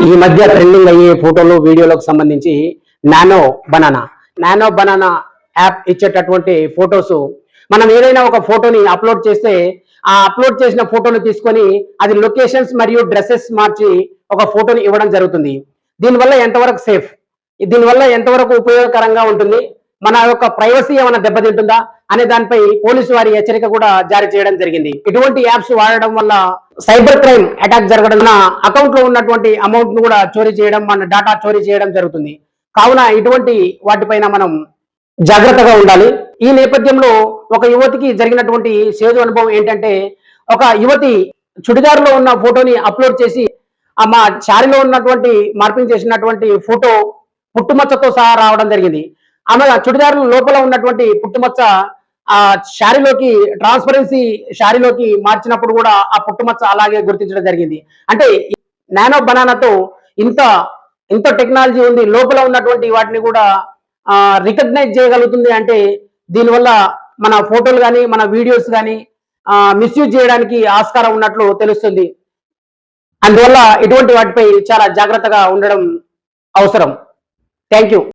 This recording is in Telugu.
ఈ మధ్య ట్రెండింగ్ అయ్యే ఫోటోలు వీడియోలకు సంబంధించి నానో బనానా యాప్ ఇచ్చేటటువంటి ఫొటోస్ మనం ఏదైనా ఒక ఫోటోని అప్లోడ్ చేస్తే ఆ అప్లోడ్ చేసిన ఫోటోని తీసుకొని అది లొకేషన్స్ మరియు డ్రెస్సెస్ మార్చి ఒక ఫోటోని ఇవ్వడం జరుగుతుంది. దీనివల్ల ఎంతవరకు సేఫ్, దీనివల్ల ఎంతవరకు ఉపయోగకరంగా ఉంటుంది, మన యొక్క ప్రైవసీ ఏమైనా దెబ్బతింటుందా అనే దానిపై పోలీసు వారి హెచ్చరిక కూడా జారీ చేయడం జరిగింది. ఇటువంటి యాప్స్ వాడడం వల్ల సైబర్ క్రైమ్ అటాక్ జరగడం, అకౌంట్ లో ఉన్నటువంటి అమౌంట్ ను కూడా చోరీ చేయడం, మన డేటా చోరీ చేయడం జరుగుతుంది. కావున ఇటువంటి వాటిపైన మనం జాగ్రత్తగా ఉండాలి. ఈ నేపథ్యంలో ఒక యువతికి జరిగినటువంటి సేదు అనుభవం ఏంటంటే, ఒక యువతి చుడిదారులో ఉన్న ఫోటోని అప్లోడ్ చేసి మా శారీలో ఉన్నటువంటి మార్పింగ్ చేసినటువంటి ఫోటో పుట్టుమచ్చతో సహా రావడం జరిగింది. ఆమె చుడిదారు లోపల ఉన్నటువంటి పుట్టుమచ్చ ఆ శారీలోకి ట్రాన్స్పరెన్సీ శారీలోకి మార్చినప్పుడు కూడా ఆ పుట్టుమచ్చ అలాగే గుర్తించడం జరిగింది. అంటే నానో బనానాతో ఇంత ఇంత టెక్నాలజీ ఉంది, లోపల ఉన్నటువంటి వాటిని కూడా రికగ్నైజ్ చేయగలుగుతుంది. అంటే దీనివల్ల మన ఫోటోలు కానీ మన వీడియోస్ కానీ మిస్యూజ్ చేయడానికి ఆస్కారం ఉన్నట్లు తెలుస్తుంది. అందువల్ల ఇటువంటి వాటిపై చాలా జాగ్రత్తగా ఉండడం అవసరం. Thank you.